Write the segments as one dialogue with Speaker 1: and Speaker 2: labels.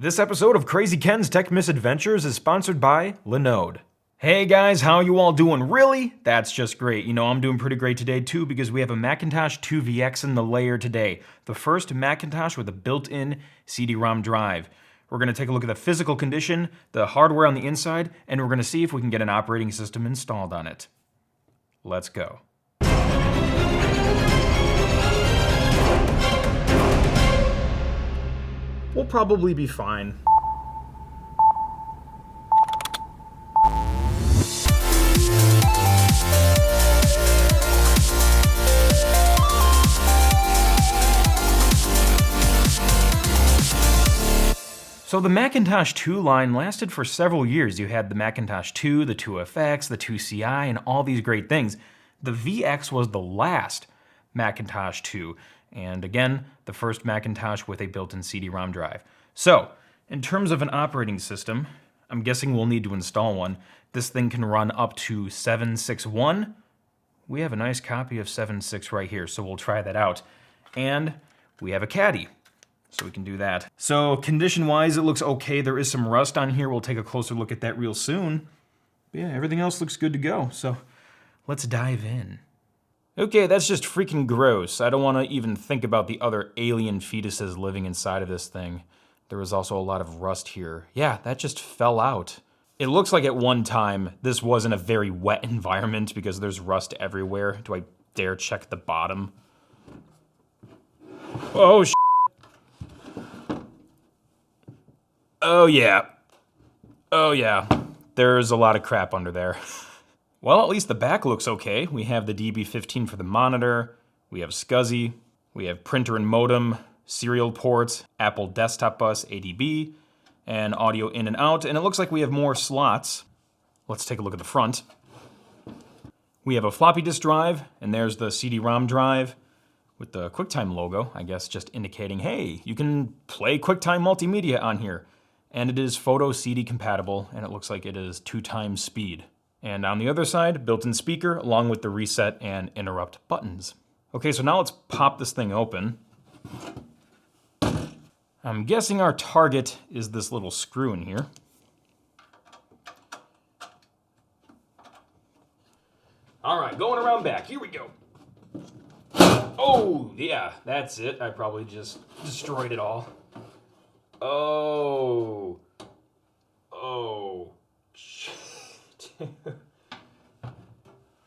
Speaker 1: This episode of Krazy Ken's Tech Misadventures is sponsored by Linode. Hey guys, how you all doing? Really? That's just great. You know, I'm doing pretty great today too because we have a Macintosh IIvx in the layer today. The first Macintosh with a built-in CD-ROM drive. We're going to take a look at the physical condition, the hardware on the inside, and we're going to see if we can get an operating system installed on it. Let's go. We'll probably be fine. So the Macintosh II line lasted for several years. You had the Macintosh II, the IIfx, the II-CI, and all these great things. The VX was the last Macintosh II, and again, the first Macintosh with a built-in CD-ROM drive. So, in terms of an operating system, I'm guessing we'll need to install one. This thing can run up to 7.6.1. We have a nice copy of 7.6 right here, so we'll try that out. And we have a caddy, so we can do that. So, condition-wise, it looks okay. There is some rust on here. We'll take a closer look at that real soon. But yeah, everything else looks good to go, so let's dive in. Okay, that's just freaking gross. I don't want to even think about the other alien fetuses living inside of this thing. There was also a lot of rust here. Yeah, that just fell out. It looks like at one time this wasn't a very wet environment because there's rust everywhere. Do I dare check the bottom? Oh, sh**. Oh, yeah. Oh, yeah. There's a lot of crap under there. Well, at least the back looks okay. We have the DB15 for the monitor, we have SCSI, we have printer and modem, serial ports, Apple desktop bus, ADB, and audio in and out, and it looks like we have more slots. Let's take a look at the front. We have a floppy disk drive, and there's the CD-ROM drive with the QuickTime logo, I guess just indicating, hey, you can play QuickTime multimedia on here. And it is photo CD compatible, and it looks like it is 2x speed. And on the other side, built-in speaker, along with the reset and interrupt buttons. Okay, so now let's pop this thing open. I'm guessing our target is this little screw in here. All right, going around back, here we go. Oh, yeah, that's it. I probably just destroyed it all. Oh.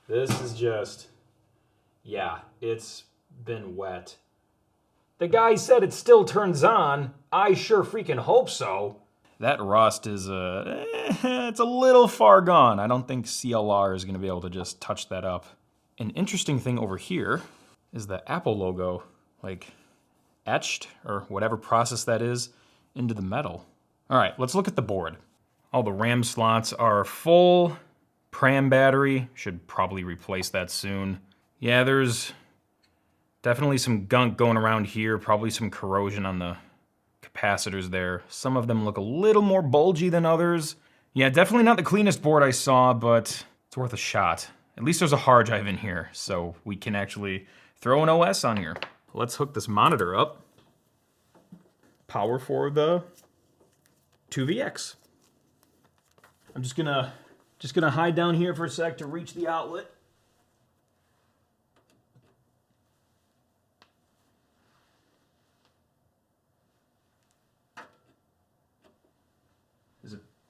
Speaker 1: This is just, yeah, it's been wet. The guy said it still turns on. I sure freaking hope so. That rust is, it's a little far gone. I don't think CLR is going to be able to just touch that up. An interesting thing over here is the Apple logo, like, etched, or whatever process that is, into the metal. All right, let's look at the board. All the RAM slots are full. Pram battery, should probably replace that soon. Yeah, there's definitely some gunk going around here, probably some corrosion on the capacitors there. Some of them look a little more bulgy than others. Yeah, definitely not the cleanest board I saw, but it's worth a shot. At least there's a hard drive in here, so we can actually throw an OS on here. Let's hook this monitor up. Power for the IIvx. I'm just gonna hide down here for a sec to reach the outlet.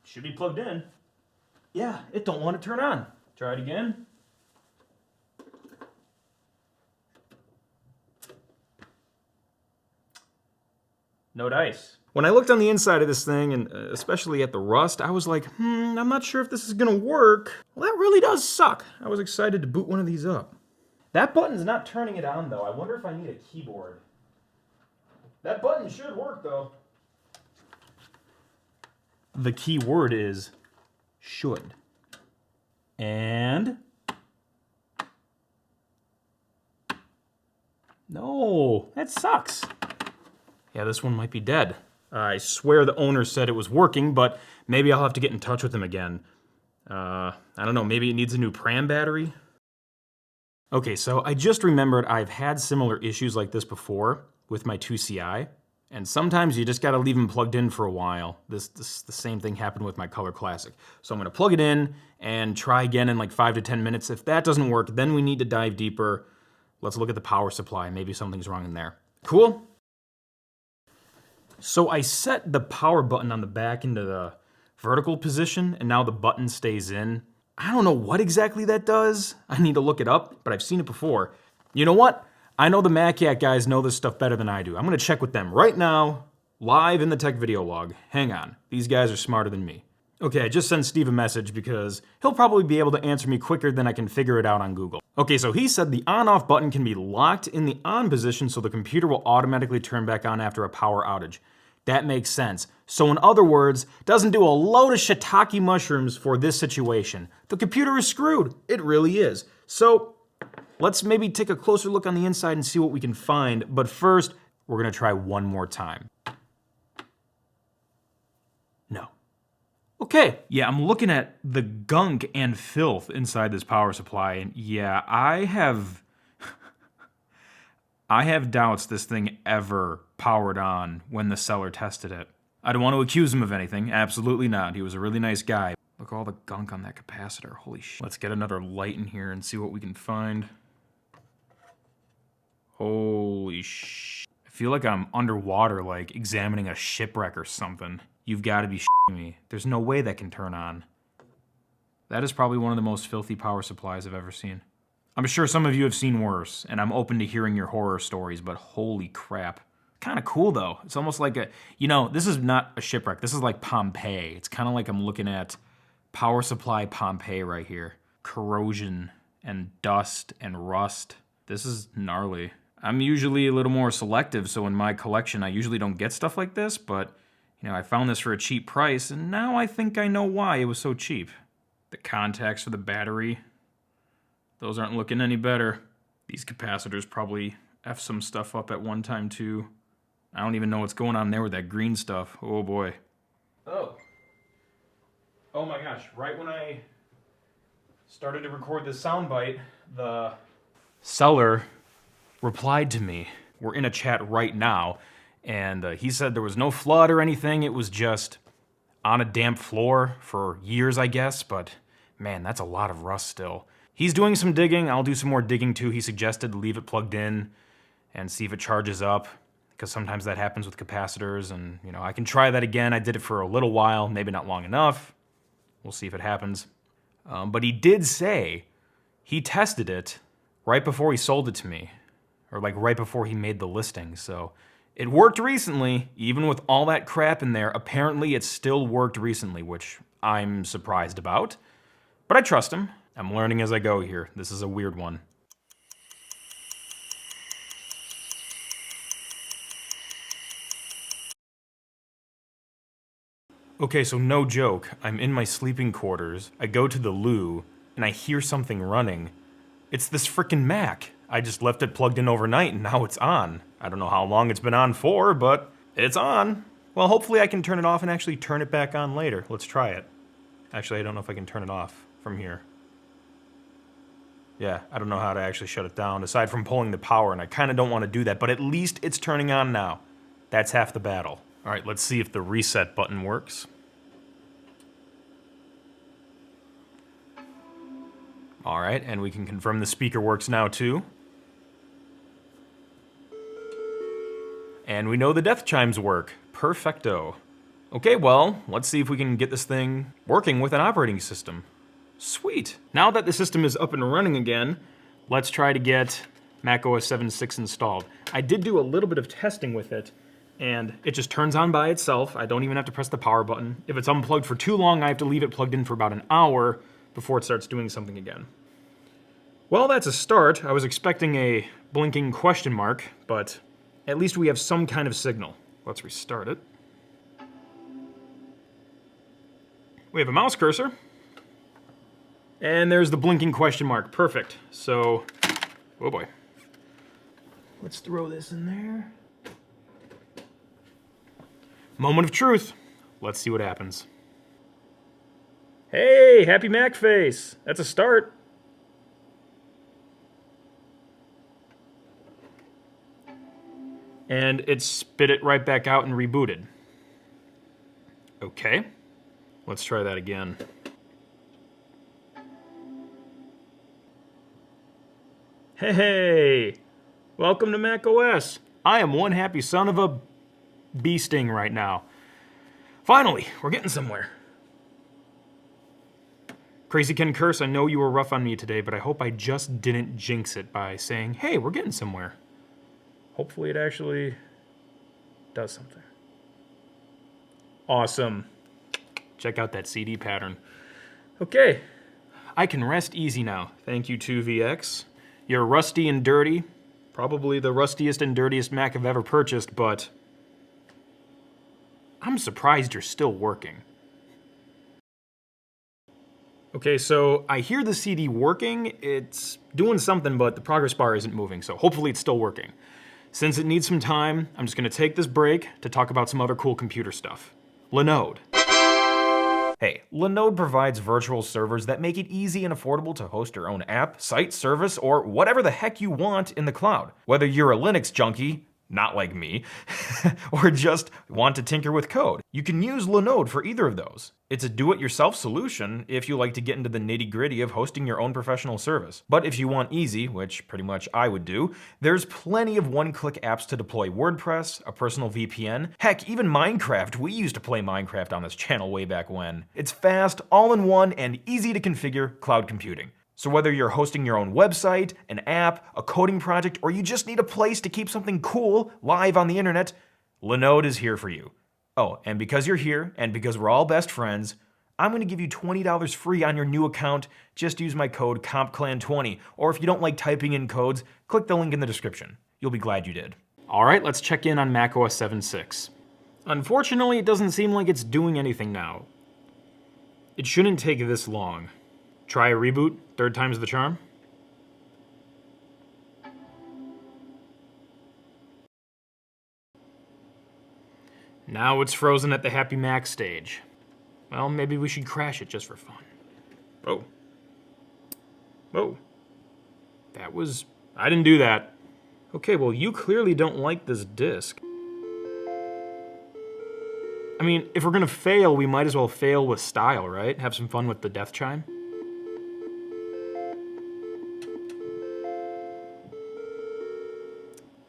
Speaker 1: Should be plugged in. Yeah, it don't want to turn on. Try it again. No dice. When I looked on the inside of this thing, and especially at the rust, I was like, I'm not sure if this is gonna work. Well, that really does suck. I was excited to boot one of these up. That button's not turning it on, though. I wonder if I need a keyboard. That button should work, though. The key word is should. And no, that sucks. Yeah, this one might be dead. I swear the owner said it was working, but maybe I'll have to get in touch with him again. I don't know, maybe it needs a new pram battery? Okay, so I just remembered I've had similar issues like this before with my II-CI, And sometimes you just gotta leave them plugged in for a while. The same thing happened with my Color Classic. So I'm gonna plug it in and try again in like 5 to 10 minutes. If that doesn't work, then we need to dive deeper. Let's look at the power supply. Maybe something's wrong in there. Cool? So I set the power button on the back into the vertical position, and now the button stays in. I don't know what exactly that does. I need to look it up, but I've seen it before. You know what? I know the Mac guys know this stuff better than I do. I'm gonna check with them right now, live in the tech video log. Hang on, these guys are smarter than me. Okay, I just sent Steve a message because he'll probably be able to answer me quicker than I can figure it out on Google. Okay, so he said the on-off button can be locked in the on position so the computer will automatically turn back on after a power outage. That makes sense. So in other words, doesn't do a load of shiitake mushrooms for this situation. The computer is screwed. It really is. So let's maybe take a closer look on the inside and see what we can find. But first, we're gonna try one more time. No. Okay, yeah, I'm looking at the gunk and filth inside this power supply, and yeah, I have doubts this thing ever powered on when the seller tested it. I don't want to accuse him of anything, absolutely not. He was a really nice guy. Look at all the gunk on that capacitor, holy shit. Let's get another light in here and see what we can find. Holy shit. I feel like I'm underwater, like examining a shipwreck or something. You've got to be shitting me. There's no way that can turn on. That is probably one of the most filthy power supplies I've ever seen. I'm sure some of you have seen worse, and I'm open to hearing your horror stories, but holy crap. Kind of cool though. It's almost like a, you know, this is not a shipwreck. This is like Pompeii. It's kind of like I'm looking at power supply Pompeii right here. Corrosion and dust and rust. This is gnarly. I'm usually a little more selective, so in my collection I usually don't get stuff like this, but you know, I found this for a cheap price, and now I think I know why it was so cheap. The contacts for the battery, those aren't looking any better. These capacitors probably F some stuff up at one time too. I don't even know what's going on there with that green stuff. Oh boy. Oh. Oh my gosh, right when I started to record this soundbite, the seller replied to me. We're in a chat right now, and he said there was no flood or anything. It was just on a damp floor for years, I guess, but man, that's a lot of rust still. He's doing some digging. I'll do some more digging too. He suggested leave it plugged in and see if it charges up, because sometimes that happens with capacitors, and you know, I can try that again. I did it for a little while, maybe not long enough. We'll see if it happens. But he did say he tested it right before he sold it to me, or like right before he made the listing. So it worked recently, even with all that crap in there. Apparently it still worked recently, which I'm surprised about. But I trust him. I'm learning as I go here. This is a weird one. Okay, so no joke. I'm in my sleeping quarters. I go to the loo, and I hear something running. It's this frickin' Mac. I just left it plugged in overnight, and now it's on. I don't know how long it's been on for, but it's on. Well, hopefully I can turn it off and actually turn it back on later. Let's try it. Actually, I don't know if I can turn it off from here. Yeah, I don't know how to actually shut it down, aside from pulling the power, and I kind of don't want to do that, but at least it's turning on now. That's half the battle. All right, let's see if the reset button works. All right, and we can confirm the speaker works now too. And we know the death chimes work. Perfecto. Okay, well, let's see if we can get this thing working with an operating system. Sweet. Now that the system is up and running again, let's try to get macOS 7.6 installed. I did do a little bit of testing with it, and it just turns on by itself. I don't even have to press the power button. If it's unplugged for too long, I have to leave it plugged in for about an hour before it starts doing something again. Well, that's a start. I was expecting a blinking question mark, but at least we have some kind of signal. Let's restart it. We have a mouse cursor. And there's the blinking question mark. Perfect. So, oh boy. Let's throw this in there. Moment of truth. Let's see what happens. Hey, happy Mac face. That's a start. and it spit it right back out and rebooted. Okay, let's try that again. Hey, welcome to macOS. I am one happy son of a bee sting right now. Finally, we're getting somewhere. Krazy Ken Curse, I know you were rough on me today, but I hope I just didn't jinx it by saying, hey, we're getting somewhere. Hopefully it actually does something. Awesome. Check out that CD pattern. Okay, I can rest easy now. Thank you, IIvx. You're rusty and dirty. Probably the rustiest and dirtiest Mac I've ever purchased, but I'm surprised you're still working. Okay, so I hear the CD working. It's doing something, but the progress bar isn't moving, so hopefully it's still working. Since it needs some time, I'm just gonna take this break to talk about some other cool computer stuff. Linode. Hey, Linode provides virtual servers that make it easy and affordable to host your own app, site, service, or whatever the heck you want in the cloud. Whether you're a Linux junkie, not like me, or just want to tinker with code, you can use Linode for either of those. It's a do-it-yourself solution if you like to get into the nitty-gritty of hosting your own professional service. But if you want easy, which pretty much I would do, there's plenty of one-click apps to deploy WordPress, a personal VPN, heck, even Minecraft. We used to play Minecraft on this channel way back when. It's fast, all-in-one, and easy to configure cloud computing. So whether you're hosting your own website, an app, a coding project, or you just need a place to keep something cool live on the internet, Linode is here for you. Oh, and because you're here, and because we're all best friends, I'm going to give you $20 free on your new account. Just use my code CompClan20, or if you don't like typing in codes, click the link in the description. You'll be glad you did. All right, let's check in on macOS 7.6. Unfortunately, it doesn't seem like it's doing anything now. It shouldn't take this long. Try a reboot, third time's the charm. Now it's frozen at the Happy Mac stage. Well, maybe we should crash it just for fun. Oh. Whoa. That was... I didn't do that. Okay, well, you clearly don't like this disk. I mean, if we're gonna fail, we might as well fail with style, right? Have some fun with the death chime.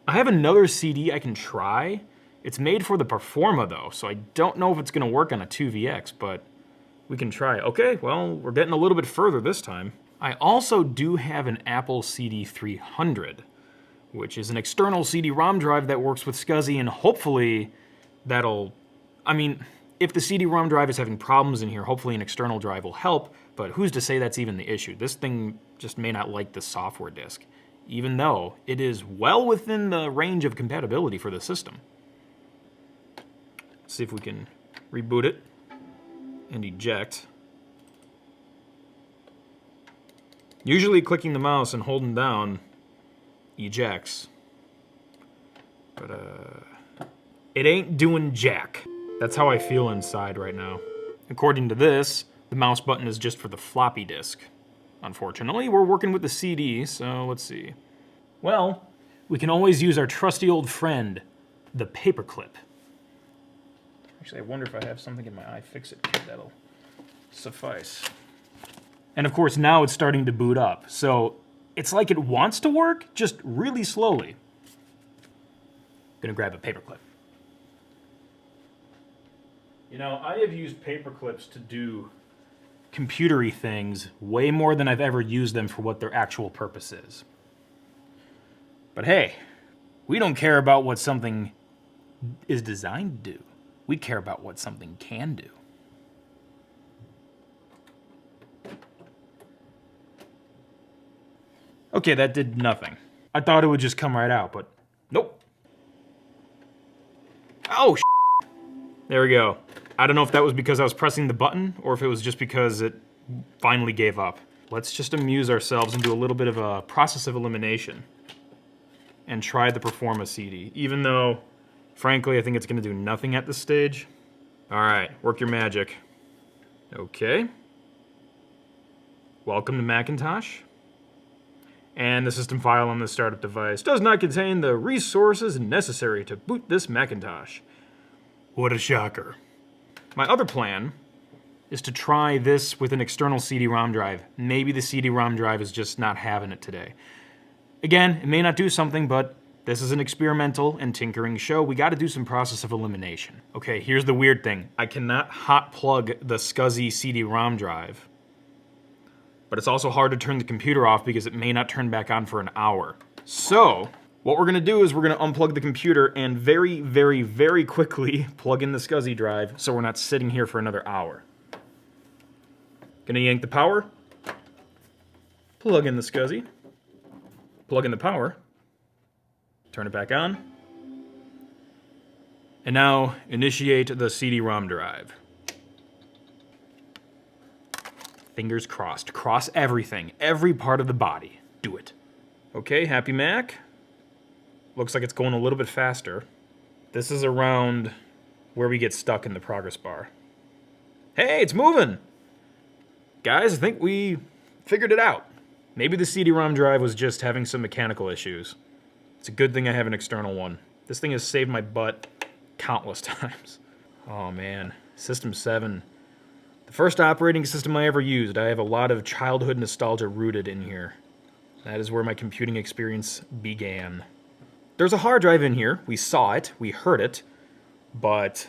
Speaker 1: I have another CD I can try. It's made for the Performa though, so I don't know if it's gonna work on a IIvx, but we can try. Okay, well, we're getting a little bit further this time. I also do have an Apple CD300, which is an external CD-ROM drive that works with SCSI, and hopefully that'll, I mean, if the CD-ROM drive is having problems in here, hopefully an external drive will help, but who's to say that's even the issue? This thing just may not like the software disk, even though it is well within the range of compatibility for the system. Let's see if we can reboot it and eject. Usually clicking the mouse and holding down ejects, but it ain't doing jack. That's how I feel inside right now. According to this, the mouse button is just for the floppy disk. Unfortunately, we're working with the CD, so let's see. Well, we can always use our trusty old friend, the paperclip. Actually, I wonder if I have something in my iFixit kit that'll suffice. And of course, now it's starting to boot up, so it's like it wants to work, just really slowly. Gonna grab a paperclip. You know, I have used paperclips to do computery things way more than I've ever used them for what their actual purpose is. But hey, we don't care about what something is designed to do. We care about what something can do. Okay, that did nothing. I thought it would just come right out, but nope. Oh, there we go. I don't know if that was because I was pressing the button or if it was just because it finally gave up. Let's just amuse ourselves and do a little bit of a process of elimination and try the Performa CD, even though, frankly, I think it's gonna do nothing at this stage. All right, work your magic. Okay. Welcome to Macintosh. And the system file on the startup device does not contain the resources necessary to boot this Macintosh. What a shocker. My other plan is to try this with an external CD-ROM drive. Maybe the CD-ROM drive is just not having it today. Again, it may not do something, but this is an experimental and tinkering show. We got to do some process of elimination. Okay, here's the weird thing. I cannot hot plug the SCSI CD-ROM drive, but it's also hard to turn the computer off because it may not turn back on for an hour. So, what we're gonna do is we're gonna unplug the computer and very, very, very quickly plug in the SCSI drive so we're not sitting here for another hour. Gonna yank the power, plug in the SCSI, plug in the power, turn it back on, and now initiate the CD-ROM drive. Fingers crossed. Cross everything, every part of the body. Do it. Okay, Happy Mac. Looks like it's going a little bit faster. This is around where we get stuck in the progress bar. Hey, it's moving! Guys, I think we figured it out. Maybe the CD-ROM drive was just having some mechanical issues. It's a good thing I have an external one. This thing has saved my butt countless times. Oh man, System 7. The first operating system I ever used. I have a lot of childhood nostalgia rooted in here. That is where my computing experience began. There's a hard drive in here. We saw it, we heard it, but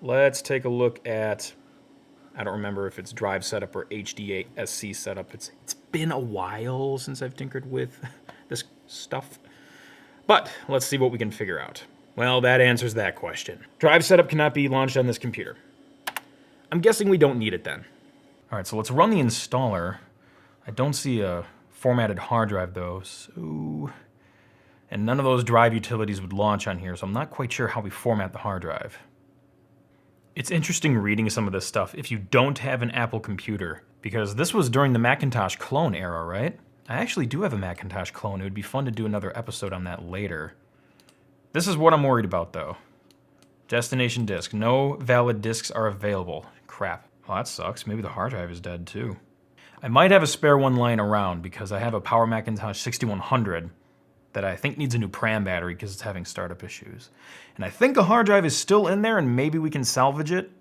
Speaker 1: let's take a look at, I don't remember if it's drive setup or HDSC setup. It's been a while since I've tinkered with this stuff. But let's see what we can figure out. Well, that answers that question. Drive setup cannot be launched on this computer. I'm guessing we don't need it then. All right, so let's run the installer. I don't see a formatted hard drive though, so... And none of those drive utilities would launch on here, so I'm not quite sure how we format the hard drive. It's interesting reading some of this stuff if you don't have an Apple computer, because this was during the Macintosh clone era, right? I actually do have a Macintosh clone. It would be fun to do another episode on that later. This is what I'm worried about though. Destination disk. No valid disks are available. Crap. Well, that sucks. Maybe the hard drive is dead too. I might have a spare one lying around because I have a Power Macintosh 6100 that I think needs a new pram battery because it's having startup issues. And I think a hard drive is still in there and maybe we can salvage it.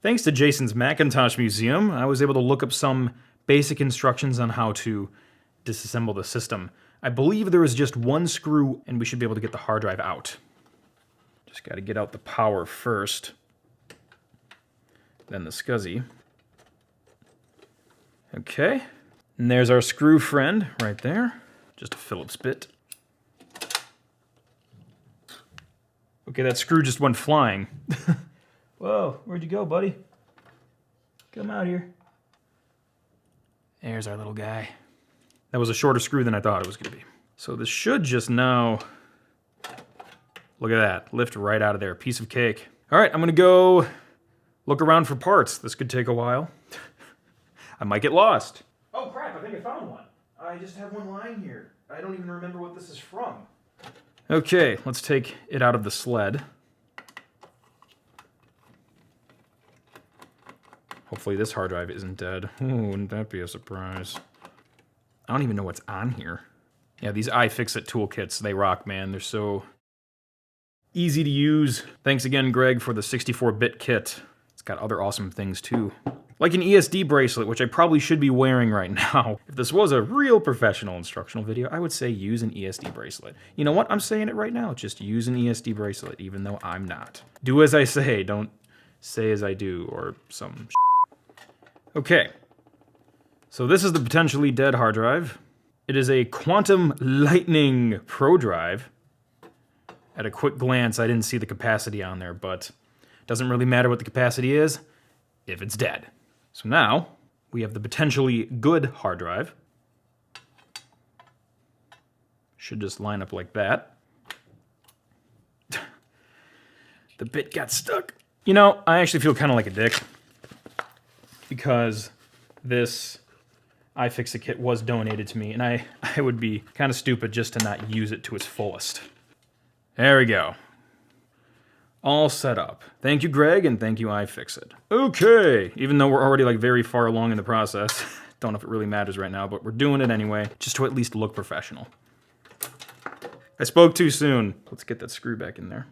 Speaker 1: Thanks to Jason's Macintosh Museum, I was able to look up some basic instructions on how to disassemble the system. I believe there is just one screw and we should be able to get the hard drive out. Just got to get out the power first, then the SCSI. Okay, and there's our screw friend right there. Just a Phillips bit. Okay, that screw just went flying. Whoa, where'd you go, buddy? Come out here. There's our little guy. That was a shorter screw than I thought it was gonna be. So this should just now, look at that, lift right out of there, piece of cake. All right, I'm gonna go look around for parts. This could take a while. I might get lost. Oh crap, I think I found one. I just have one lying here. I don't even remember what this is from. Okay, let's take it out of the sled. Hopefully this hard drive isn't dead. Oh, wouldn't that be a surprise? I don't even know what's on here. Yeah, these iFixit toolkits, they rock, man. They're so easy to use. Thanks again, Greg, for the 64-bit kit. It's got other awesome things, too. Like an ESD bracelet, which I probably should be wearing right now. If this was a real professional instructional video, I would say use an ESD bracelet. You know what? I'm saying it right now. Just use an ESD bracelet, even though I'm not. Do as I say, don't say as I do, or some Okay. So this is the potentially dead hard drive. It is a Quantum Lightning Pro drive. At a quick glance, I didn't see the capacity on there, but it doesn't really matter what the capacity is if it's dead. So now, we have the potentially good hard drive. Should just line up like that. The bit got stuck. You know, I actually feel kind of like a dick because this iFixit kit was donated to me, and I would be kind of stupid just to not use it to its fullest. There we go. All set up. Thank you, Greg, and thank you, iFixit. Okay, even though we're already like very far along in the process, Don't know if it really matters right now, but we're doing it anyway, just to at least look professional. I spoke too soon. Let's get that screw back in there.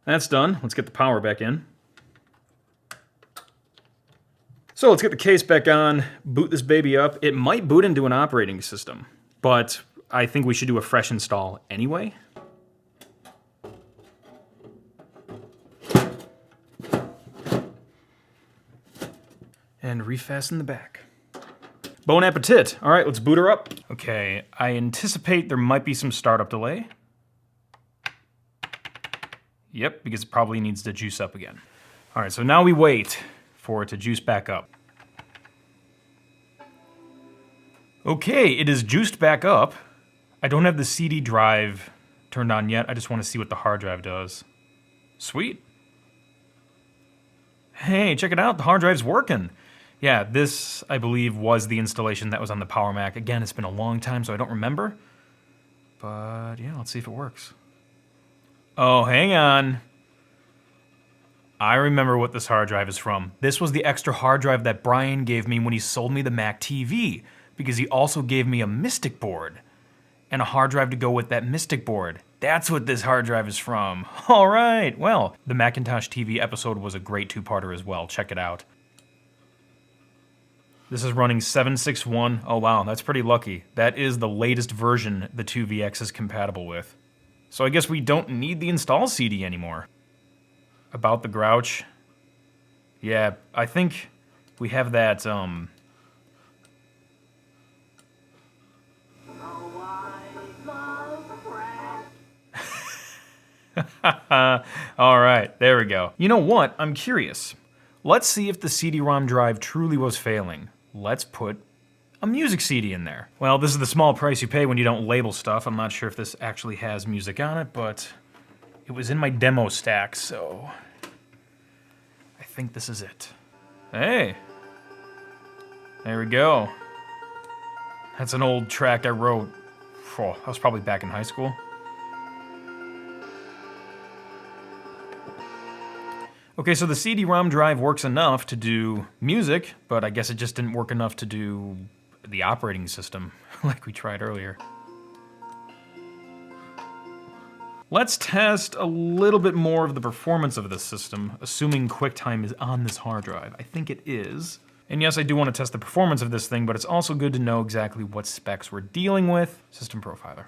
Speaker 1: That's done. Let's get the power back in. So let's get the case back on, boot this baby up. It might boot into an operating system, but I think we should do a fresh install anyway. And refasten the back. Bon appetit. All right, let's boot her up. Okay, I anticipate there might be some startup delay. Yep, because it probably needs to juice up again. All right, so now we wait for it to juice back up. Okay, it is juiced back up. I don't have the CD drive turned on yet. I just want to see what the hard drive does. Sweet. Hey, check it out. The hard drive's working. Yeah, this, I believe, was the installation that was on the Power Mac. Again, it's been a long time, so I don't remember. But yeah, let's see if it works. Oh, hang on. I remember what this hard drive is from. This was the extra hard drive that Brian gave me when he sold me the Mac TV, because he also gave me a Mystic board and a hard drive to go with that Mystic board. That's what this hard drive is from. All right, well, the Macintosh TV episode was a great two-parter as well. Check it out. This is running 761. Oh wow, that's pretty lucky. That is the latest version the IIvx is compatible with. So I guess we don't need the install CD anymore. About the Grouch. Yeah, I think we have that, all right, there we go. You know what? I'm curious. Let's see if the CD-ROM drive truly was failing. Let's put a music CD in there. Well, this is the small price you pay when you don't label stuff. I'm not sure if this actually has music on it, but it was in my demo stack, so I think this is it. Hey, there we go. That's an old track I wrote. Oh, I was probably back in high school. Okay, so the CD-ROM drive works enough to do music, but I guess it just didn't work enough to do the operating system, like we tried earlier. Let's test a little bit more of the performance of this system, assuming QuickTime is on this hard drive. I think it is. And yes, I do want to test the performance of this thing, but it's also good to know exactly what specs we're dealing with. System Profiler.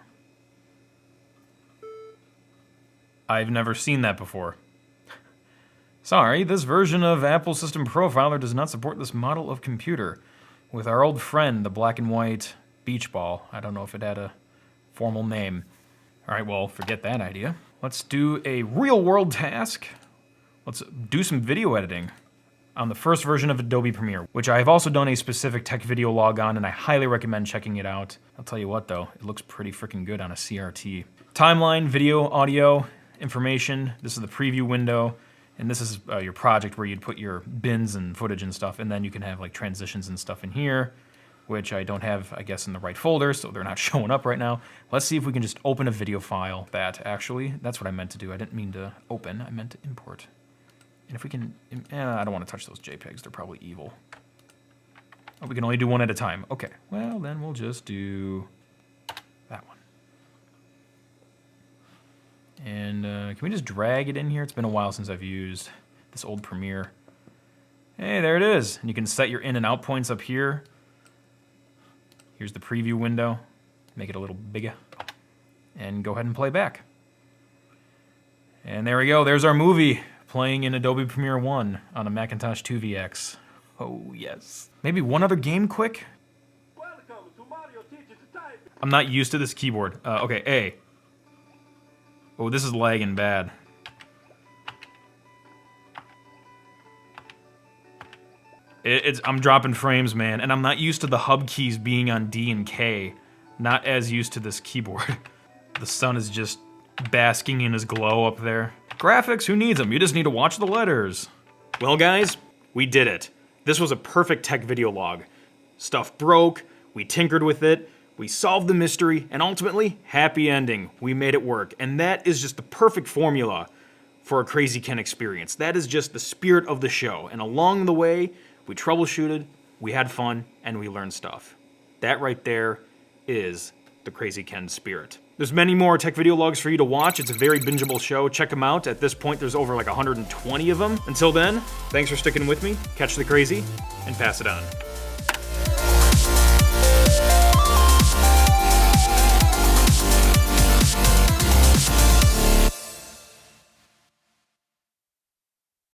Speaker 1: I've never seen that before. Sorry, this version of Apple System Profiler does not support this model of computer. With our old friend, the black and white beach ball. I don't know if it had a formal name. All right, well, forget that idea. Let's do a real-world task. Let's do some video editing on the first version of Adobe Premiere, which I have also done a specific tech video log on, and I highly recommend checking it out. I'll tell you what, though, it looks pretty freaking good on a CRT. Timeline, video, audio, information. This is the preview window. And this is your project where you'd put your bins and footage and stuff, and then you can have like transitions and stuff in here, which I don't have, I guess, in the right folder, so they're not showing up right now. Let's see if we can just open a video file that actually, that's what I meant to do. I didn't mean to open, I meant to import. And if we can, I don't want to touch those JPEGs, they're probably evil. Oh, we can only do one at a time. Okay, well then we'll just do that one. And can we just drag it in here? It's been a while since I've used this old Premiere. Hey, there it is. And you can set your in and out points up here. Here's the preview window. Make it a little bigger. And go ahead and play back. And there we go. There's our movie playing in Adobe Premiere 1 on a Macintosh IIvx. Oh, yes. Maybe one other game quick? I'm not used to this keyboard. Okay, A. Oh, this is lagging bad. I'm dropping frames, man, and I'm not used to the hub keys being on D and K. Not as used to this keyboard. The sun is just basking in his glow up there. Graphics, who needs them? You just need to watch the letters. Well, guys, we did it. This was a perfect tech video log. Stuff broke, we tinkered with it, we solved the mystery, and ultimately, happy ending. We made it work. And that is just the perfect formula for a Krazy Ken experience. That is just the spirit of the show. And along the way, we troubleshooted, we had fun, and we learned stuff. That right there is the Krazy Ken spirit. There's many more tech video logs for you to watch. It's a very bingeable show. Check them out. At this point, there's over like 120 of them. Until then, thanks for sticking with me. Catch the crazy and pass it on.